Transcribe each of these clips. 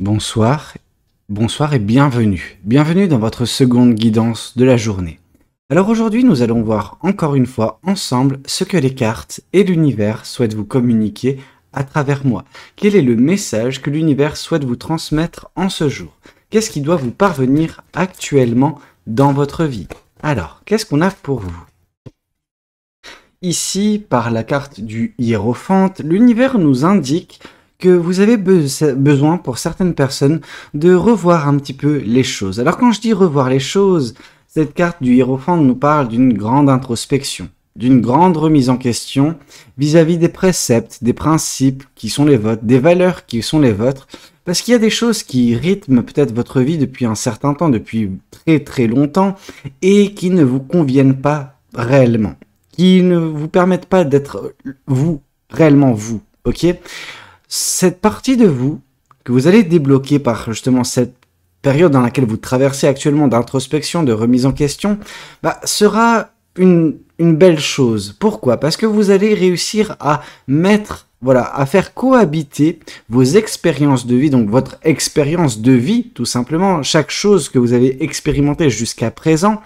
Bonsoir, bonsoir et bienvenue. Bienvenue dans votre seconde guidance de la journée. Alors aujourd'hui, nous allons voir encore une fois ensemble ce que les cartes et l'univers souhaitent vous communiquer à travers moi. Quel est le message que l'univers souhaite vous transmettre en ce jour? Qu'est-ce qui doit vous parvenir actuellement dans votre vie? Alors, qu'est-ce qu'on a pour vous? Ici, par la carte du Hiérophante, l'univers nous indique que vous avez besoin pour certaines personnes de revoir un petit peu les choses. Alors quand je dis revoir les choses, cette carte du Hiérophante nous parle d'une grande introspection, d'une grande remise en question vis-à-vis des préceptes, des principes qui sont les vôtres, des valeurs qui sont les vôtres, parce qu'il y a des choses qui rythment peut-être votre vie depuis un certain temps, depuis très très longtemps, et qui ne vous conviennent pas réellement, qui ne vous permettent pas d'être vous, réellement vous, ok? Cette partie de vous que vous allez débloquer par justement cette période dans laquelle vous traversez actuellement d'introspection, de remise en question, sera une belle chose. Pourquoi? Parce que vous allez réussir à à faire cohabiter vos expériences de vie, donc votre expérience de vie, tout simplement, chaque chose que vous avez expérimentée jusqu'à présent,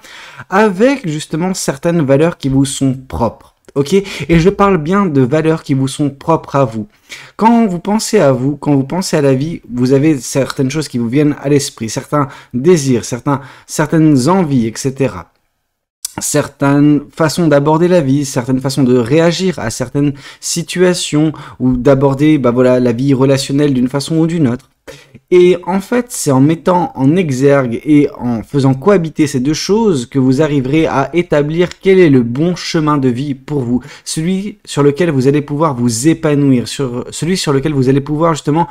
avec justement certaines valeurs qui vous sont propres. Ok, et je parle bien de valeurs qui vous sont propres à vous. Quand vous pensez à vous, quand vous pensez à la vie, vous avez certaines choses qui vous viennent à l'esprit, certains désirs, certaines envies, etc. Certaines façons d'aborder la vie, certaines façons de réagir à certaines situations ou d'aborder la vie relationnelle d'une façon ou d'une autre. Et en fait, c'est en mettant en exergue et en faisant cohabiter ces deux choses que vous arriverez à établir quel est le bon chemin de vie pour vous, celui sur lequel vous allez pouvoir vous épanouir, celui sur lequel vous allez pouvoir justement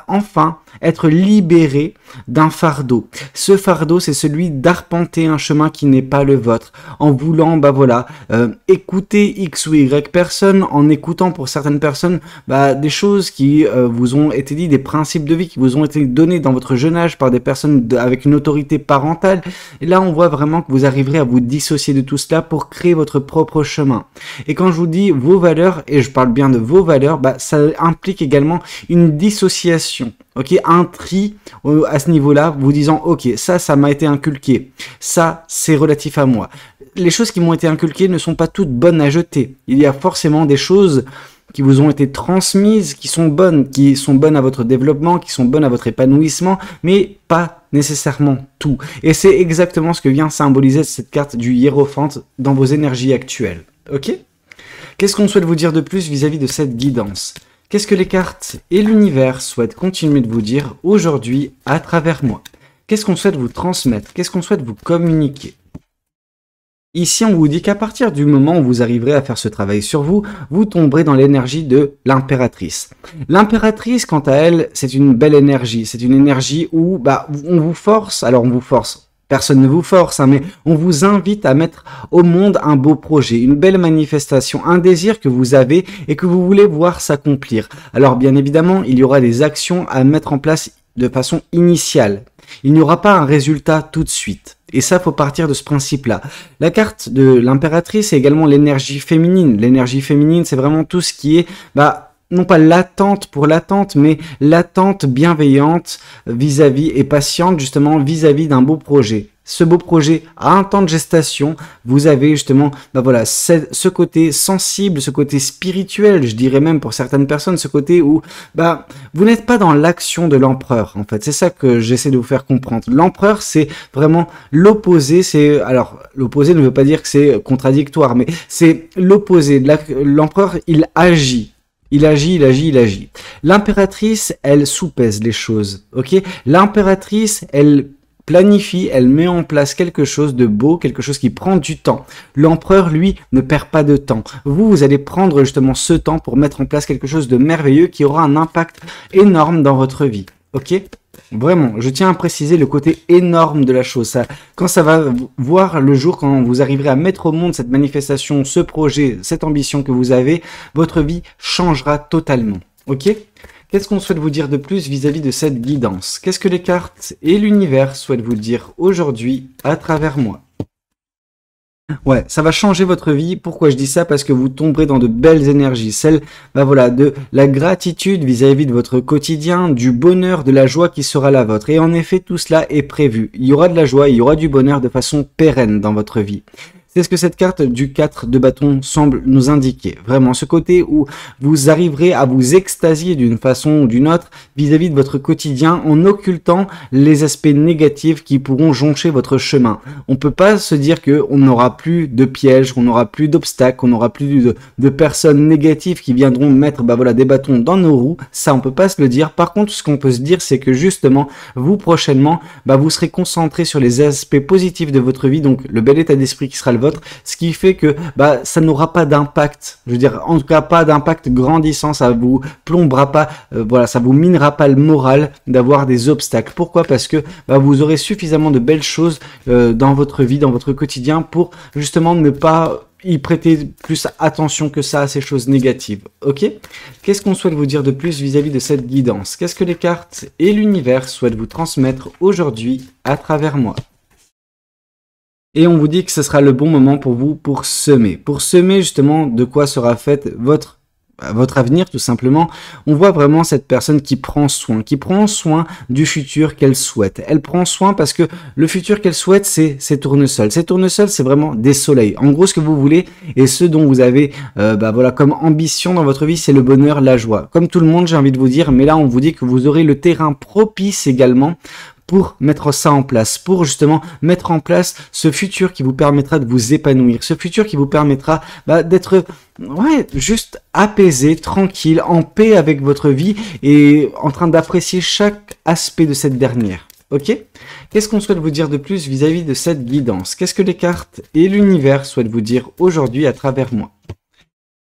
enfin être libéré d'un fardeau. Ce fardeau, c'est celui d'arpenter un chemin qui n'est pas le vôtre, en voulant écouter X ou Y personnes, en écoutant pour certaines personnes des choses qui vous ont été dites, des principes de vie qui vous ont été donnés dans votre jeune âge par des personnes avec une autorité parentale. Et là, on voit vraiment que vous arriverez à vous dissocier de tout cela pour créer votre propre chemin. Et quand je vous dis vos valeurs, et je parle bien de vos valeurs, ça implique également une dissociation. Ok, un tri à ce niveau-là, vous disant ok, ça m'a été inculqué, ça c'est relatif à moi. Les choses qui m'ont été inculquées ne sont pas toutes bonnes à jeter. Il y a forcément des choses qui vous ont été transmises, qui sont bonnes à votre développement, qui sont bonnes à votre épanouissement, mais pas nécessairement tout. Et c'est exactement ce que vient symboliser cette carte du Hiérophante dans vos énergies actuelles. Ok ? Qu'est-ce qu'on souhaite vous dire de plus vis-à-vis de cette guidance ? Qu'est-ce que les cartes et l'univers souhaitent continuer de vous dire aujourd'hui à travers moi? Qu'est-ce qu'on souhaite vous transmettre? Qu'est-ce qu'on souhaite vous communiquer? Ici, on vous dit qu'à partir du moment où vous arriverez à faire ce travail sur vous, vous tomberez dans l'énergie de l'impératrice. L'impératrice, quant à elle, c'est une belle énergie. C'est une énergie où on vous force, alors on vous force. Personne ne vous force, mais on vous invite à mettre au monde un beau projet, une belle manifestation, un désir que vous avez et que vous voulez voir s'accomplir. Alors bien évidemment, il y aura des actions à mettre en place de façon initiale. Il n'y aura pas un résultat tout de suite. Et ça, faut partir de ce principe-là. La carte de l'impératrice est également l'énergie féminine. L'énergie féminine, c'est vraiment tout ce qui est non pas l'attente pour l'attente, mais l'attente bienveillante vis-à-vis et patiente justement vis-à-vis d'un beau projet. Ce beau projet a un temps de gestation. Vous avez justement ce côté sensible, ce côté spirituel, je dirais même pour certaines personnes, ce côté où vous n'êtes pas dans l'action de l'empereur. En fait, c'est ça que j'essaie de vous faire comprendre. L'empereur, c'est vraiment l'opposé. L'opposé ne veut pas dire que c'est contradictoire, mais c'est l'opposé. L'empereur, il agit. Il agit. L'impératrice, elle soupèse les choses, ok? L'impératrice, elle planifie, elle met en place quelque chose de beau, quelque chose qui prend du temps. L'empereur, lui, ne perd pas de temps. Vous allez prendre justement ce temps pour mettre en place quelque chose de merveilleux qui aura un impact énorme dans votre vie, ok? Vraiment, je tiens à préciser le côté énorme de la chose. Quand ça va voir le jour, quand vous arriverez à mettre au monde cette manifestation, ce projet, cette ambition que vous avez, votre vie changera totalement. Ok ? Qu'est-ce qu'on souhaite vous dire de plus vis-à-vis de cette guidance? Qu'est-ce que les cartes et l'univers souhaitent vous dire aujourd'hui à travers moi? Ouais, ça va changer votre vie. Pourquoi je dis ça? Parce que vous tomberez dans de belles énergies. Celle, bah voilà, de la gratitude vis-à-vis de votre quotidien, du bonheur, de la joie qui sera la vôtre. Et en effet, tout cela est prévu. Il y aura de la joie, il y aura du bonheur de façon pérenne dans votre vie. C'est ce que cette carte du 4 de bâton semble nous indiquer. Vraiment, ce côté où vous arriverez à vous extasier d'une façon ou d'une autre vis-à-vis de votre quotidien en occultant les aspects négatifs qui pourront joncher votre chemin. On peut pas se dire que on n'aura plus de pièges, qu'on n'aura plus d'obstacles, on n'aura plus de personnes négatives qui viendront mettre bah voilà, des bâtons dans nos roues. Ça, on peut pas se le dire. Par contre, ce qu'on peut se dire, c'est que justement, vous prochainement, bah, vous serez concentré sur les aspects positifs de votre vie, donc le bel état d'esprit qui sera le vôtre, ce qui fait que bah, ça n'aura pas d'impact, je veux dire en tout cas pas d'impact grandissant, ça vous plombera pas, voilà, ça vous minera pas le moral d'avoir des obstacles. Pourquoi? Parce que bah, vous aurez suffisamment de belles choses dans votre vie, dans votre quotidien pour justement ne pas y prêter plus attention que ça à ces choses négatives. Ok? Qu'est-ce qu'on souhaite vous dire de plus vis-à-vis de cette guidance? Qu'est-ce que les cartes et l'univers souhaitent vous transmettre aujourd'hui à travers moi? Et on vous dit que ce sera le bon moment pour vous pour semer. Pour semer justement de quoi sera fait votre avenir tout simplement. On voit vraiment cette personne qui prend soin du futur qu'elle souhaite. Elle prend soin parce que le futur qu'elle souhaite, c'est ces tournesols. Ces tournesols, c'est vraiment des soleils. En gros, ce que vous voulez et ce dont vous avez bah voilà, comme ambition dans votre vie, c'est le bonheur, la joie. Comme tout le monde, j'ai envie de vous dire, mais là, on vous dit que vous aurez le terrain propice également pour mettre ça en place, pour justement mettre en place ce futur qui vous permettra de vous épanouir, ce futur qui vous permettra bah, d'être juste apaisé, tranquille, en paix avec votre vie et en train d'apprécier chaque aspect de cette dernière. Ok? Qu'est-ce qu'on souhaite vous dire de plus vis-à-vis de cette guidance? Qu'est-ce que les cartes et l'univers souhaitent vous dire aujourd'hui à travers moi?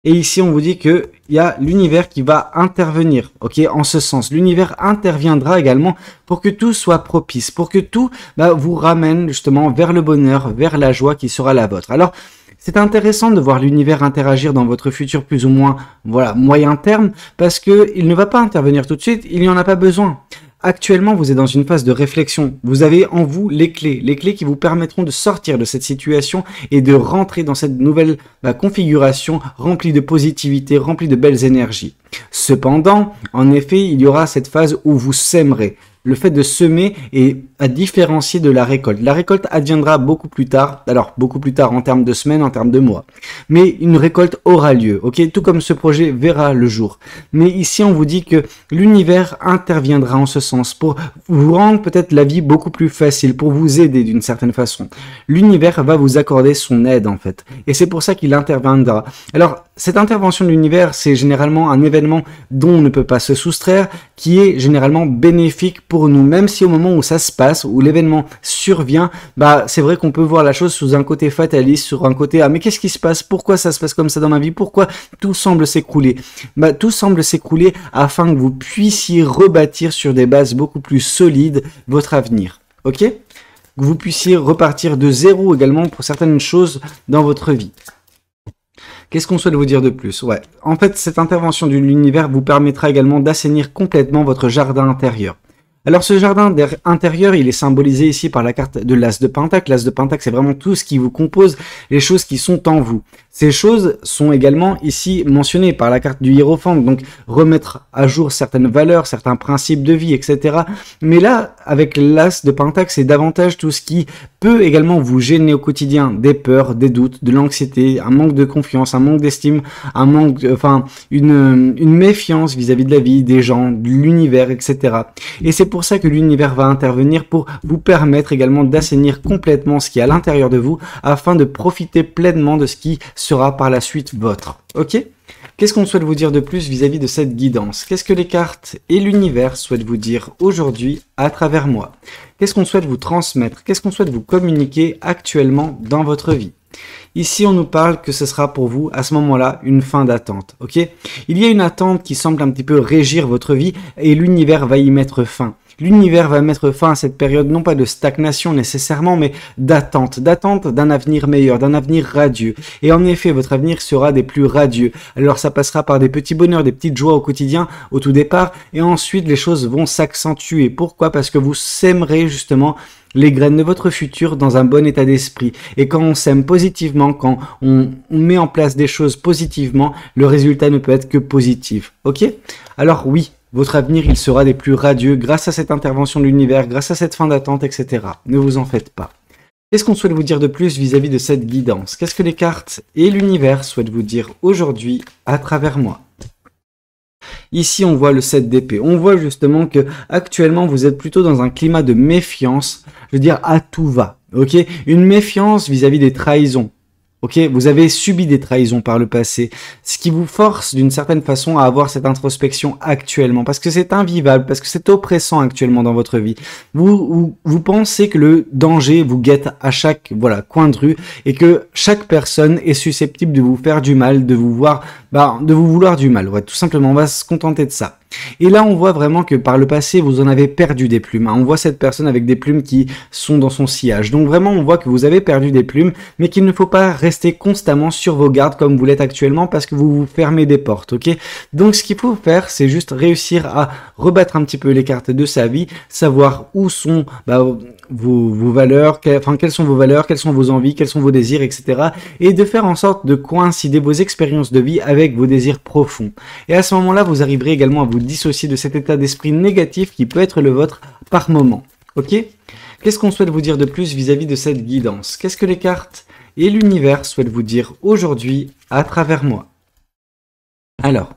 Et ici, on vous dit que il y a l'univers qui va intervenir, ok, en ce sens. L'univers interviendra également pour que tout soit propice, pour que tout vous ramène justement vers le bonheur, vers la joie qui sera la vôtre. Alors, c'est intéressant de voir l'univers interagir dans votre futur plus ou moins, voilà, moyen terme, parce que il ne va pas intervenir tout de suite, il n'y en a pas besoin. Actuellement, vous êtes dans une phase de réflexion. Vous avez en vous les clés qui vous permettront de sortir de cette situation et de rentrer dans cette nouvelle configuration remplie de positivité, remplie de belles énergies. Cependant, en effet, il y aura cette phase où vous sèmerez. Le fait de semer est à différencier de la récolte. La récolte adviendra beaucoup plus tard, alors beaucoup plus tard en termes de semaines, en termes de mois. Mais une récolte aura lieu, ok? Tout comme ce projet verra le jour. Mais ici, on vous dit que l'univers interviendra en ce sens pour vous rendre peut-être la vie beaucoup plus facile, pour vous aider d'une certaine façon. L'univers va vous accorder son aide en fait. Et c'est pour ça qu'il interviendra. Alors, cette intervention de l'univers, c'est généralement un événement dont on ne peut pas se soustraire, qui est généralement bénéfique pour nous, même si au moment où ça se passe, où l'événement survient, c'est vrai qu'on peut voir la chose sous un côté fataliste, sur un côté mais qu'est-ce qui se passe? Pourquoi ça se passe comme ça dans ma vie? Pourquoi tout semble s'écrouler? Tout semble s'écrouler afin que vous puissiez rebâtir sur des bases beaucoup plus solides votre avenir. Ok? Que vous puissiez repartir de zéro également pour certaines choses dans votre vie. Qu'est-ce qu'on souhaite vous dire de plus? Ouais, en fait, cette intervention de l'univers vous permettra également d'assainir complètement votre jardin intérieur. Alors ce jardin intérieur, il est symbolisé ici par la carte de l'As de Pentacle. L'As de Pentacle, c'est vraiment tout ce qui vous compose, les choses qui sont en vous. Ces choses sont également ici mentionnées par la carte du Hiérophant, donc remettre à jour certaines valeurs, certains principes de vie, etc. Mais là, avec l'As de Pentacle, c'est davantage tout ce qui peut également vous gêner au quotidien, des peurs, des doutes, de l'anxiété, un manque de confiance, un manque d'estime, un manque, une méfiance vis-à-vis de la vie, des gens, de l'univers, etc. Et c'est pour ça que l'univers va intervenir pour vous permettre également d'assainir complètement ce qui est à l'intérieur de vous afin de profiter pleinement de ce qui sera par la suite votre. Ok? Qu'est-ce qu'on souhaite vous dire de plus vis-à-vis de cette guidance? Qu'est-ce que les cartes et l'univers souhaitent vous dire aujourd'hui à travers moi? Qu'est-ce qu'on souhaite vous transmettre? Qu'est-ce qu'on souhaite vous communiquer actuellement dans votre vie? Ici, on nous parle que ce sera pour vous, à ce moment-là, une fin d'attente, ok? Il y a une attente qui semble un petit peu régir votre vie et l'univers va y mettre fin. l'univers va mettre fin à cette période, non pas de stagnation nécessairement, mais d'attente d'un avenir meilleur, d'un avenir radieux. Et en effet, votre avenir sera des plus radieux. Alors ça passera par des petits bonheurs, des petites joies au quotidien, au tout départ, et ensuite les choses vont s'accentuer. Pourquoi? Parce que vous sèmerez justement les graines de votre futur dans un bon état d'esprit. Et quand on sème positivement, quand on met en place des choses positivement, le résultat ne peut être que positif. Ok? Alors oui, votre avenir, il sera des plus radieux grâce à cette intervention de l'univers, grâce à cette fin d'attente, etc. Ne vous en faites pas. Qu'est-ce qu'on souhaite vous dire de plus vis-à-vis de cette guidance? Qu'est-ce que les cartes et l'univers souhaitent vous dire aujourd'hui à travers moi? Ici, on voit le 7 d'épée. On voit justement que actuellement, vous êtes plutôt dans un climat de méfiance. Je veux dire, à tout va. Ok? Une méfiance vis-à-vis des trahisons. Ok, vous avez subi des trahisons par le passé, ce qui vous force d'une certaine façon à avoir cette introspection actuellement, parce que c'est invivable, parce que c'est oppressant actuellement dans votre vie. Vous pensez que le danger vous guette à chaque coin de rue et que chaque personne est susceptible de vous faire du mal, de vous vouloir du mal. Ouais, tout simplement, on va se contenter de ça. Et là, on voit vraiment que par le passé, vous en avez perdu des plumes. On voit cette personne avec des plumes qui sont dans son sillage. Donc vraiment, on voit que vous avez perdu des plumes, mais qu'il ne faut pas rester constamment sur vos gardes comme vous l'êtes actuellement parce que vous vous fermez des portes, ok? Donc ce qu'il faut faire, c'est juste réussir à rebattre un petit peu les cartes de sa vie, savoir où sont vos valeurs, quelles sont vos valeurs, quelles sont vos envies, quels sont vos désirs, etc. Et de faire en sorte de coïncider vos expériences de vie avec vos désirs profonds. Et à ce moment-là, vous arriverez également à vous dissocier de cet état d'esprit négatif qui peut être le vôtre par moment. Ok? Qu'est-ce qu'on souhaite vous dire de plus vis-à-vis de cette guidance? Qu'est-ce que les cartes et l'univers souhaitent vous dire aujourd'hui à travers moi? Alors,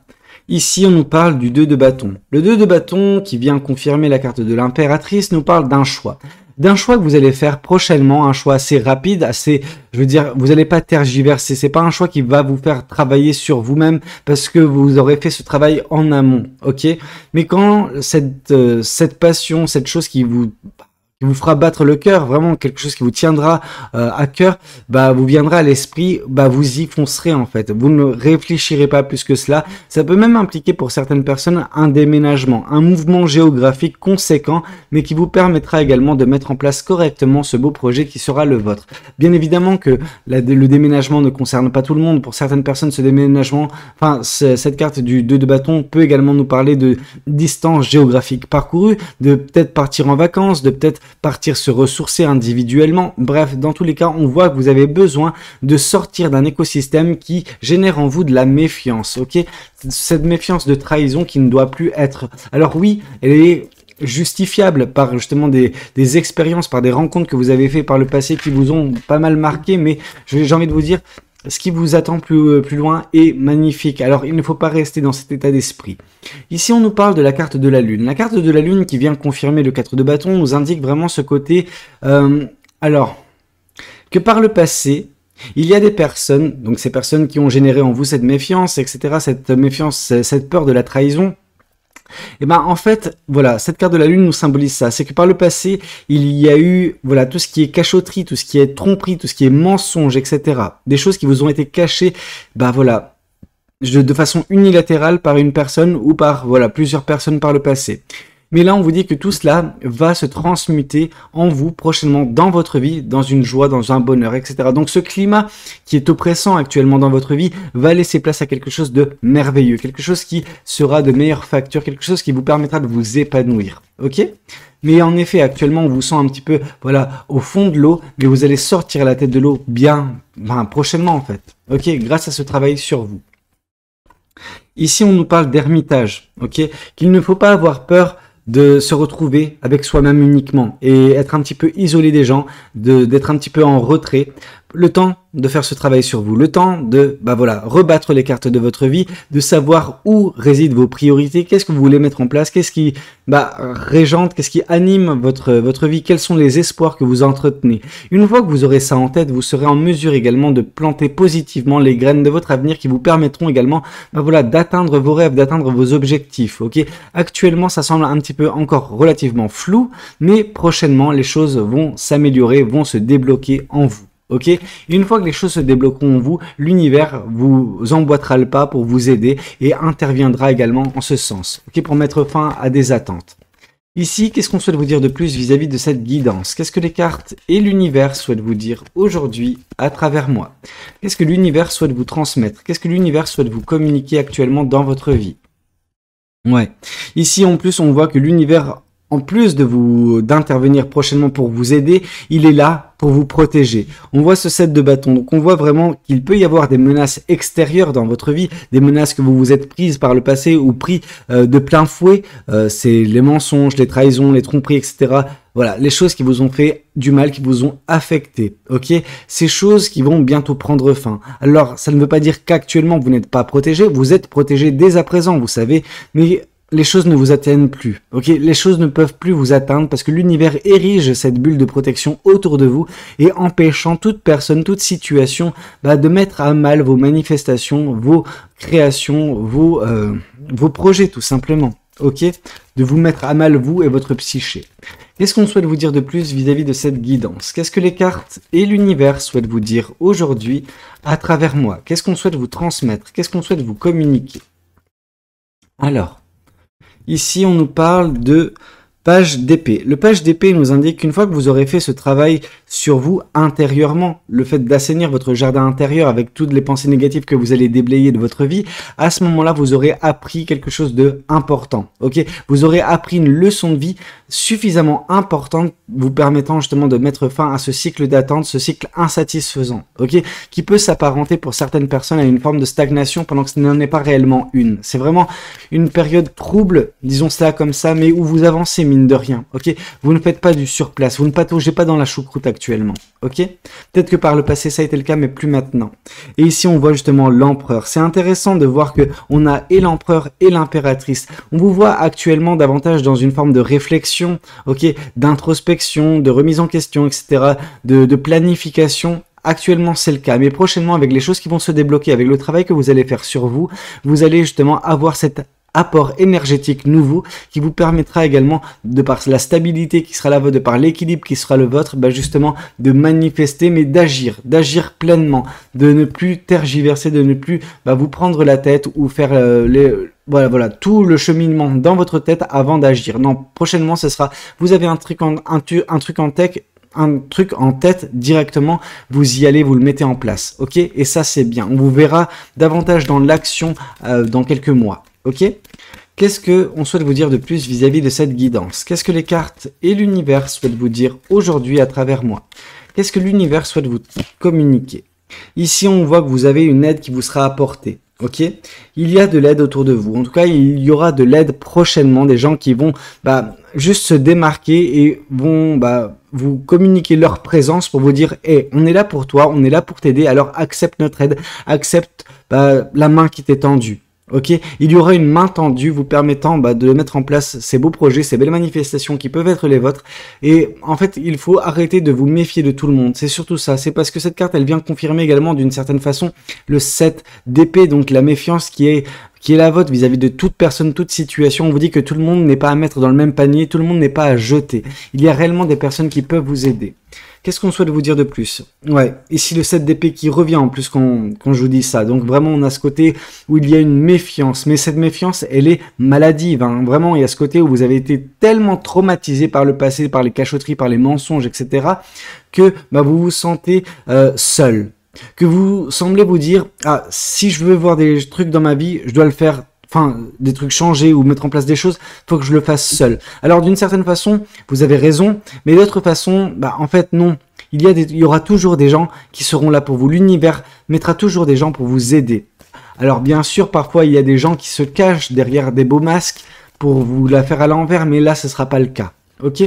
ici on nous parle du 2 de bâton. Le 2 de bâton qui vient confirmer la carte de l'impératrice nous parle d'un choix. D'un choix que vous allez faire prochainement, un choix assez rapide, vous n'allez pas tergiverser, c'est pas un choix qui va vous faire travailler sur vous-même parce que vous aurez fait ce travail en amont, ok? Mais quand cette passion, cette chose qui vous fera battre le cœur, vraiment quelque chose qui vous tiendra à cœur, vous viendra à l'esprit, vous y foncerez en fait. Vous ne réfléchirez pas plus que cela. Ça peut même impliquer pour certaines personnes un déménagement, un mouvement géographique conséquent, mais qui vous permettra également de mettre en place correctement ce beau projet qui sera le vôtre. Bien évidemment que le déménagement ne concerne pas tout le monde. Pour certaines personnes, ce déménagement, cette carte du 2 de bâton peut également nous parler de distance géographique parcourue, de peut-être partir en vacances, de peut-être partir se ressourcer individuellement. Bref, dans tous les cas, on voit que vous avez besoin de sortir d'un écosystème qui génère en vous de la méfiance, ok? Cette méfiance de trahison qui ne doit plus être. Alors oui, elle est justifiable par justement des expériences, par des rencontres que vous avez fait par le passé qui vous ont pas mal marqué, mais j'ai envie de vous dire, ce qui vous attend plus loin est magnifique. Alors, il ne faut pas rester dans cet état d'esprit. Ici, on nous parle de la carte de la Lune. La carte de la Lune qui vient confirmer le 4 de bâton nous indique vraiment ce côté... que par le passé, il y a des personnes, donc ces personnes qui ont généré en vous cette méfiance, etc., cette méfiance, cette peur de la trahison, et en fait, voilà, cette carte de la Lune nous symbolise ça. C'est que par le passé, il y a eu, tout ce qui est cachotterie, tout ce qui est tromperie, tout ce qui est mensonge, etc. Des choses qui vous ont été cachées, de façon unilatérale par une personne ou par, plusieurs personnes par le passé. Mais là, on vous dit que tout cela va se transmuter en vous prochainement dans votre vie, dans une joie, dans un bonheur, etc. Donc ce climat qui est oppressant actuellement dans votre vie va laisser place à quelque chose de merveilleux, quelque chose qui sera de meilleure facture, quelque chose qui vous permettra de vous épanouir. Ok? Mais en effet, actuellement, on vous sent un petit peu, au fond de l'eau, mais vous allez sortir la tête de l'eau prochainement en fait. Ok? Grâce à ce travail sur vous. Ici, on nous parle d'ermitage, ok? Qu'il ne faut pas avoir peur de se retrouver avec soi-même uniquement et être un petit peu isolé des gens, d'être un petit peu en retrait, le temps de faire ce travail sur vous, le temps de rebattre les cartes de votre vie, de savoir où résident vos priorités, qu'est-ce que vous voulez mettre en place, qu'est-ce qui régente, qu'est-ce qui anime votre vie, quels sont les espoirs que vous entretenez. Une fois que vous aurez ça en tête, vous serez en mesure également de planter positivement les graines de votre avenir qui vous permettront également d'atteindre vos rêves, d'atteindre vos objectifs. Ok, actuellement, ça semble un petit peu encore relativement flou, mais prochainement, les choses vont s'améliorer, vont se débloquer en vous. Ok, une fois que les choses se débloqueront en vous, l'univers vous emboîtera le pas pour vous aider et interviendra également en ce sens, ok, pour mettre fin à des attentes. Ici, qu'est-ce qu'on souhaite vous dire de plus vis-à-vis de cette guidance? Qu'est-ce que les cartes et l'univers souhaitent vous dire aujourd'hui à travers moi? Qu'est-ce que l'univers souhaite vous transmettre? Qu'est-ce que l'univers souhaite vous communiquer actuellement dans votre vie? Ouais. Ici, en plus, on voit que l'univers, en plus de d'intervenir prochainement pour vous aider, il est là pour vous protéger. On voit ce 7 de bâton, donc on voit vraiment qu'il peut y avoir des menaces extérieures dans votre vie, des menaces que vous vous êtes prises par le passé ou pris de plein fouet. C'est les mensonges, les trahisons, les tromperies, etc. Voilà, les choses qui vous ont fait du mal, qui vous ont affecté, ok? Ces choses qui vont bientôt prendre fin. Alors, ça ne veut pas dire qu'actuellement vous n'êtes pas protégé, vous êtes protégé dès à présent, vous savez, mais les choses ne vous atteignent plus, ok? Les choses ne peuvent plus vous atteindre parce que l'univers érige cette bulle de protection autour de vous et empêchant toute personne, toute situation de mettre à mal vos manifestations, vos créations, vos projets tout simplement, ok? De vous mettre à mal vous et votre psyché. Qu'est-ce qu'on souhaite vous dire de plus vis-à-vis de cette guidance? Qu'est-ce que les cartes et l'univers souhaitent vous dire aujourd'hui à travers moi? Qu'est-ce qu'on souhaite vous transmettre? Qu'est-ce qu'on souhaite vous communiquer? Alors, ici, on nous parle de page d'épée. Le page d'épée nous indique qu'une fois que vous aurez fait ce travail sur vous intérieurement, le fait d'assainir votre jardin intérieur avec toutes les pensées négatives que vous allez déblayer de votre vie, à ce moment-là, vous aurez appris quelque chose de important. Ok, vous aurez appris une leçon de vie suffisamment importante, vous permettant justement de mettre fin à ce cycle d'attente, ce cycle insatisfaisant. Ok, qui peut s'apparenter pour certaines personnes à une forme de stagnation pendant que ce n'en est pas réellement une. C'est vraiment une période trouble, disons cela comme ça, mais où vous avancez mine de rien. Ok, vous ne faites pas du surplace, vous ne pataugez pas dans la choucroute actuellement. Ok, peut-être que par le passé ça a été le cas, mais plus maintenant. Et ici on voit justement l'empereur. C'est intéressant de voir que on a et l'empereur et l'impératrice. On vous voit actuellement davantage dans une forme de réflexion, ok, d'introspection, de remise en question, etc., de planification. Actuellement, c'est le cas, mais prochainement, avec les choses qui vont se débloquer, avec le travail que vous allez faire sur vous, vous allez justement avoir cet apport énergétique nouveau qui vous permettra également, de par la stabilité qui sera la vôtre, de par l'équilibre qui sera le vôtre, justement de manifester, mais d'agir pleinement, de ne plus tergiverser, de ne plus vous prendre la tête ou faire voilà, tout le cheminement dans votre tête avant d'agir. Non, prochainement, ce sera, vous avez un truc en tête directement, vous y allez, vous le mettez en place, ok? Et ça, c'est bien. On vous verra davantage dans l'action dans quelques mois, ok? Qu'est-ce que on souhaite vous dire de plus vis-à-vis de cette guidance? Qu'est-ce que les cartes et l'univers souhaitent vous dire aujourd'hui à travers moi? Qu'est-ce que l'univers souhaite vous communiquer? Ici, on voit que vous avez une aide qui vous sera apportée. Ok, il y a de l'aide autour de vous. En tout cas, il y aura de l'aide prochainement, des gens qui vont juste se démarquer et vont vous communiquer leur présence pour vous dire hey, on est là pour toi, on est là pour t'aider, alors accepte notre aide, accepte la main qui t'est tendue. Ok, il y aura une main tendue vous permettant de mettre en place ces beaux projets, ces belles manifestations qui peuvent être les vôtres. Et en fait, il faut arrêter de vous méfier de tout le monde. C'est surtout ça. C'est parce que cette carte, elle vient confirmer également d'une certaine façon le 7 d'épée, donc la méfiance qui est la vôtre vis-à-vis de toute personne, toute situation. On vous dit que tout le monde n'est pas à mettre dans le même panier, tout le monde n'est pas à jeter. Il y a réellement des personnes qui peuvent vous aider. Qu'est-ce qu'on souhaite vous dire de plus? Ouais, ici le 7 d'épée qui revient en plus quand je vous dis ça. Donc vraiment, on a ce côté où il y a une méfiance. Mais cette méfiance, elle est maladive. Hein. Vraiment, il y a ce côté où vous avez été tellement traumatisé par le passé, par les cachotteries, par les mensonges, etc. que vous vous sentez seul. Que vous semblez vous dire, ah, si je veux voir des trucs dans ma vie, je dois le faire, des trucs changer ou mettre en place des choses, faut que je le fasse seul. Alors d'une certaine façon, vous avez raison, mais d'autre façon, en fait non. Il y aura toujours des gens qui seront là pour vous. L'univers mettra toujours des gens pour vous aider. Alors bien sûr, parfois il y a des gens qui se cachent derrière des beaux masques pour vous la faire à l'envers, mais là ce sera pas le cas. Ok?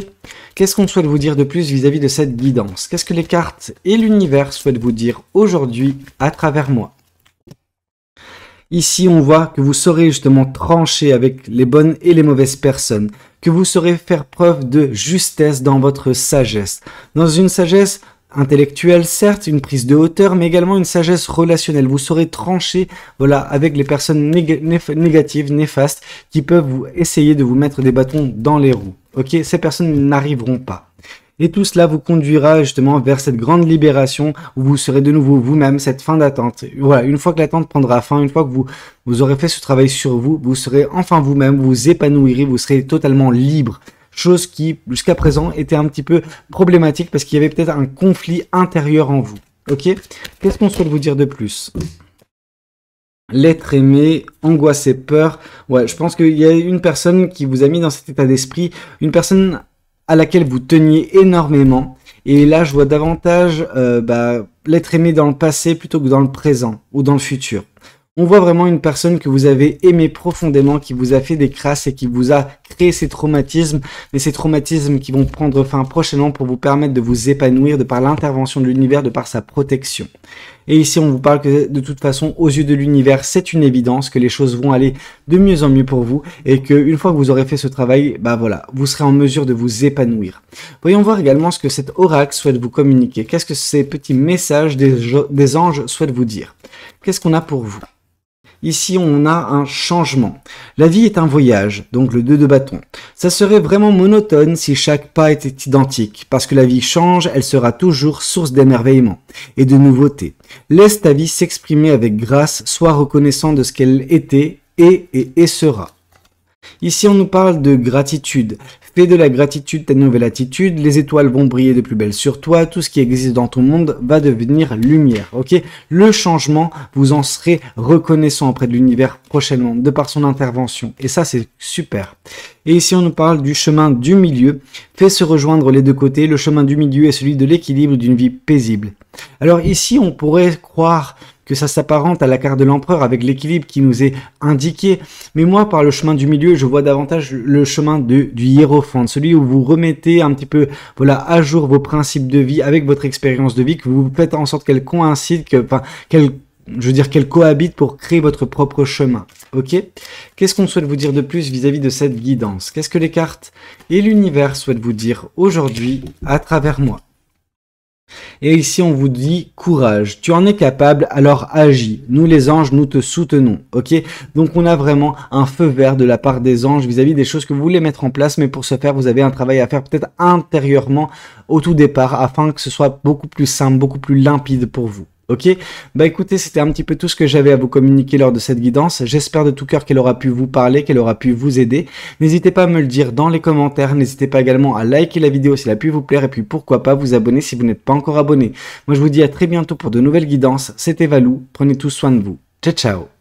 Qu'est-ce qu'on souhaite vous dire de plus vis-à-vis de cette guidance? Qu'est-ce que les cartes et l'univers souhaitent vous dire aujourd'hui à travers moi? Ici, on voit que vous saurez justement trancher avec les bonnes et les mauvaises personnes, que vous saurez faire preuve de justesse dans votre sagesse. Dans une sagesse intellectuelle, certes, une prise de hauteur, mais également une sagesse relationnelle. Vous saurez trancher, avec les personnes négatives, néfastes, qui peuvent essayer de vous mettre des bâtons dans les roues. Ok, ces personnes n'arriveront pas. Et tout cela vous conduira justement vers cette grande libération où vous serez de nouveau vous-même, cette fin d'attente. Voilà, une fois que l'attente prendra fin, une fois que vous aurez fait ce travail sur vous, vous serez enfin vous-même, vous vous épanouirez, vous serez totalement libre. chose qui, jusqu'à présent, était un petit peu problématique parce qu'il y avait peut-être un conflit intérieur en vous. Ok? Qu'est-ce qu'on souhaite vous dire de plus? L'être aimé, angoissé, peur. Ouais, je pense qu'il y a une personne qui vous a mis dans cet état d'esprit, une personne à laquelle vous teniez énormément. Et là, je vois davantage l'être aimé dans le passé plutôt que dans le présent ou dans le futur. On voit vraiment une personne que vous avez aimé profondément, qui vous a fait des crasses et qui vous a créé ces traumatismes, mais ces traumatismes qui vont prendre fin prochainement pour vous permettre de vous épanouir de par l'intervention de l'univers, de par sa protection. Et ici, on vous parle que de toute façon, aux yeux de l'univers, c'est une évidence que les choses vont aller de mieux en mieux pour vous et qu'une fois que vous aurez fait ce travail, vous serez en mesure de vous épanouir. Voyons voir également ce que cet oracle souhaite vous communiquer. Qu'est-ce que ces petits messages des anges souhaitent vous dire? Qu'est-ce qu'on a pour vous? Ici, on a un changement. La vie est un voyage, donc le 2 de bâton. Ça serait vraiment monotone si chaque pas était identique, parce que la vie change, elle sera toujours source d'émerveillement et de nouveautés. Laisse ta vie s'exprimer avec grâce, sois reconnaissant de ce qu'elle était, est et sera. Ici, on nous parle de gratitude. Fais de la gratitude ta nouvelle attitude, les étoiles vont briller de plus belle sur toi, tout ce qui existe dans ton monde va devenir lumière, ok? Le changement, vous en serez reconnaissant auprès de l'univers prochainement, de par son intervention, et ça c'est super. Et ici on nous parle du chemin du milieu, fais se rejoindre les deux côtés, le chemin du milieu est celui de l'équilibre d'une vie paisible. Alors ici on pourrait croire que ça s'apparente à la carte de l'empereur avec l'équilibre qui nous est indiqué. Mais moi, par le chemin du milieu, je vois davantage le chemin du hiérophante, celui où vous remettez un petit peu à jour vos principes de vie avec votre expérience de vie, que vous faites en sorte qu'elle coïncide, qu'elle cohabite pour créer votre propre chemin. Ok? Qu'est-ce qu'on souhaite vous dire de plus vis-à-vis de cette guidance? Qu'est-ce que les cartes et l'univers souhaitent vous dire aujourd'hui à travers moi? Et ici, on vous dit courage. Tu en es capable, alors agis. Nous, les anges, nous te soutenons. Ok? Donc, on a vraiment un feu vert de la part des anges vis-à-vis des choses que vous voulez mettre en place. Mais pour ce faire, vous avez un travail à faire peut-être intérieurement au tout départ afin que ce soit beaucoup plus simple, beaucoup plus limpide pour vous. Ok, écoutez, c'était un petit peu tout ce que j'avais à vous communiquer lors de cette guidance. J'espère de tout cœur qu'elle aura pu vous parler, qu'elle aura pu vous aider. N'hésitez pas à me le dire dans les commentaires. N'hésitez pas également à liker la vidéo si elle a pu vous plaire. Et puis pourquoi pas vous abonner si vous n'êtes pas encore abonné. Moi je vous dis à très bientôt pour de nouvelles guidances. C'était Valou. Prenez tous soin de vous. Ciao ciao.